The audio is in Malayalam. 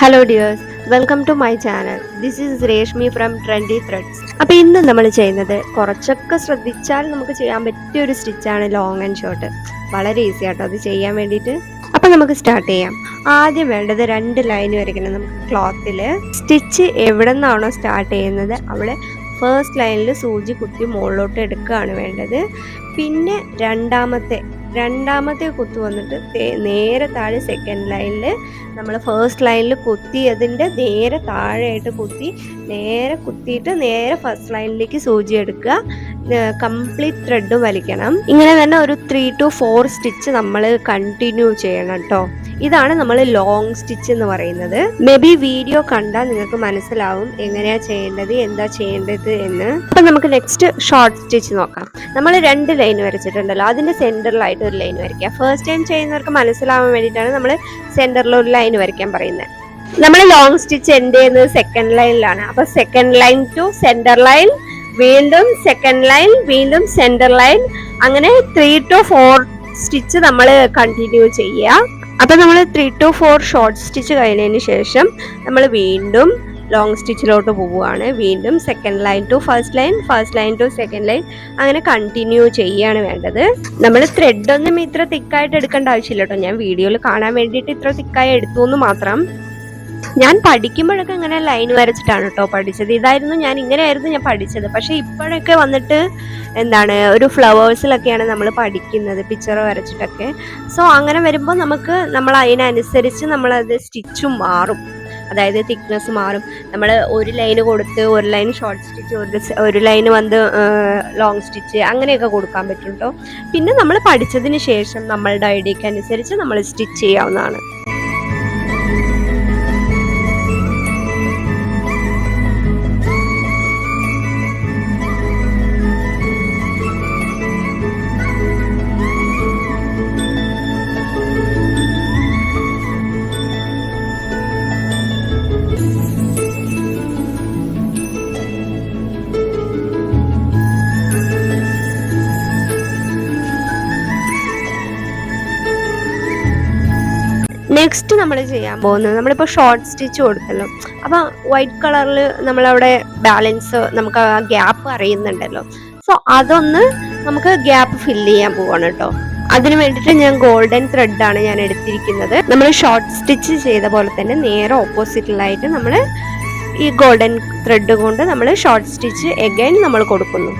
Hello dears, welcome to my channel. This is Reshmi from Trendy Threads. അപ്പോൾ ഇന്ന് നമ്മൾ ചെയ്യുന്നത് കുറച്ചൊക്കെ ശ്രദ്ധിച്ചാൽ നമുക്ക് ചെയ്യാൻ പറ്റിയ ഒരു സ്റ്റിച്ചാണ് ലോങ് ആൻഡ് ഷോർട്ട്. വളരെ ഈസി ആട്ടോ അത് ചെയ്യാൻ വേണ്ടിയിട്ട്. അപ്പോൾ നമുക്ക് സ്റ്റാർട്ട് ചെയ്യാം. ആദ്യം വേണ്ടത് 2 ലൈൻ വരയ്ക്കണം നമുക്ക് ക്ലോത്തിൽ. സ്റ്റിച്ച് എവിടെ നിന്നാണോ സ്റ്റാർട്ട് ചെയ്യുന്നത് അവിടെ ഫസ്റ്റ് ലൈനിൽ സൂചി കുത്തി മുകളിലോട്ട് എടുക്കുകയാണ് വേണ്ടത്. പിന്നെ രണ്ടാമത്തെ കുത്ത് വന്നിട്ട് നേരെ താഴെ സെക്കൻഡ് ലൈനിൽ നമ്മൾ ഫസ്റ്റ് ലൈനിൽ കുത്തിയതിൻ്റെ നേരെ താഴെയായിട്ട് കുത്തിയിട്ട് നേരെ ഫസ്റ്റ് ലൈനിലേക്ക് സൂചി എടുക്കുക. കംപ്ലീറ്റ് ത്രെഡ് വലിക്കണം. ഇങ്ങനെ തന്നെ ഒരു 3 to 4 സ്റ്റിച്ച് നമ്മൾ കണ്ടിന്യൂ ചെയ്യണം കേട്ടോ. ഇതാണ് നമ്മൾ ലോങ് സ്റ്റിച്ച് എന്ന് പറയുന്നത്. മേ ബി വീഡിയോ കണ്ടാൽ നിങ്ങൾക്ക് മനസ്സിലാവും എങ്ങനെയാ ചെയ്യേണ്ടത്, എന്താ ചെയ്യേണ്ടത് എന്ന്. അപ്പം നമുക്ക് നെക്സ്റ്റ് ഷോർട്ട് സ്റ്റിച്ച് നോക്കാം. നമ്മൾ 2 ലൈൻ വരച്ചിട്ടുണ്ടല്ലോ, അതിൻ്റെ സെൻറ്ററിലായിട്ട് ഒരു ലൈൻ വരയ്ക്കുക. ഫസ്റ്റ് ടൈം ചെയ്യുന്നവർക്ക് മനസ്സിലാവാൻ വേണ്ടിയിട്ടാണ് നമ്മൾ സെൻറ്ററിൽ ഒരു ലൈൻ വരയ്ക്കാൻ പറയുന്നത്. നമ്മൾ ലോങ് സ്റ്റിച്ച് എൻഡ് ചെയ്യുന്നത് സെക്കൻഡ് ലൈനിലാണ്. അപ്പോൾ second line to centre line, വീണ്ടും സെക്കൻഡ് ലൈൻ, വീണ്ടും സെൻറ്റർ ലൈൻ, അങ്ങനെ 3 to 4 സ്റ്റിച്ച് നമ്മൾ കണ്ടിന്യൂ ചെയ്യുക. അപ്പം നമ്മൾ 3 to 4 ഷോർട്ട് സ്റ്റിച്ച് കഴിഞ്ഞതിന് ശേഷം നമ്മൾ വീണ്ടും ലോങ് സ്റ്റിച്ചിലോട്ട് പോവുകയാണ്. വീണ്ടും second line to first line, first line to second line, അങ്ങനെ കണ്ടിന്യൂ ചെയ്യുകയാണ് വേണ്ടത്. നമ്മൾ ത്രെഡൊന്നും ഇത്ര തിക്കായിട്ട് എടുക്കേണ്ട ആവശ്യമില്ല കേട്ടോ. ഞാൻ വീഡിയോയിൽ കാണാൻ വേണ്ടിയിട്ട് ഇത്ര തിക്കായി എടുത്തു എന്ന് മാത്രം. ഞാൻ പഠിക്കുമ്പോഴൊക്കെ ഇങ്ങനെ ലൈൻ വരച്ചിട്ടാണ് കേട്ടോ പഠിച്ചത്. ഇങ്ങനെയായിരുന്നു ഞാൻ പഠിച്ചത്. പക്ഷെ ഇപ്പോഴൊക്കെ വന്നിട്ട് ഒരു ഫ്ലവേഴ്സിലൊക്കെയാണ് നമ്മൾ പഠിക്കുന്നത്, പിക്ചർ വരച്ചിട്ടൊക്കെ. സോ അങ്ങനെ വരുമ്പോൾ നമ്മൾ അതിനനുസരിച്ച് നമ്മളത് സ്റ്റിച്ചും മാറും, അതായത് തിക്നെസ് മാറും. നമ്മൾ ഒരു ലൈന് കൊടുത്ത് ഒരു ലൈൻ ഷോർട്ട് സ്റ്റിച്ച്, ഒരു ലൈന് ലോങ് സ്റ്റിച്ച്, അങ്ങനെയൊക്കെ കൊടുക്കാൻ പറ്റും കേട്ടോ. പിന്നെ നമ്മൾ പഠിച്ചതിന് ശേഷം നമ്മളുടെ ഐഡിയക്ക് അനുസരിച്ച് നമ്മൾ സ്റ്റിച്ച് ചെയ്യാവുന്നതാണ്. നെക്സ്റ്റ് നമ്മൾ ചെയ്യാൻ പോകുന്നത്, നമ്മളിപ്പോൾ ഷോർട്ട് സ്റ്റിച്ച് കൊടുത്തല്ലോ, അപ്പോൾ വൈറ്റ് കളറിൽ നമ്മളവിടെ ബാലൻസ് നമുക്ക് ആ ഗ്യാപ്പ് അറിയുന്നുണ്ടല്ലോ. സോ അതൊന്ന് നമുക്ക് ഗ്യാപ്പ് ഫില്ല് ചെയ്യാൻ പോവാണ് കേട്ടോ. അതിന് വേണ്ടിയിട്ട് ഞാൻ ഗോൾഡൻ ത്രെഡാണ് ഞാൻ എടുത്തിരിക്കുന്നത്. നമ്മൾ ഷോർട്ട് സ്റ്റിച്ച് ചെയ്ത പോലെ തന്നെ നേരെ ഓപ്പോസിറ്റിലായിട്ട് നമ്മൾ ഈ ഗോൾഡൻ ത്രെഡ് കൊണ്ട് നമ്മൾ ഷോർട്ട് സ്റ്റിച്ച് എഗൈൻ നമ്മൾ കൊടുക്കുന്നു.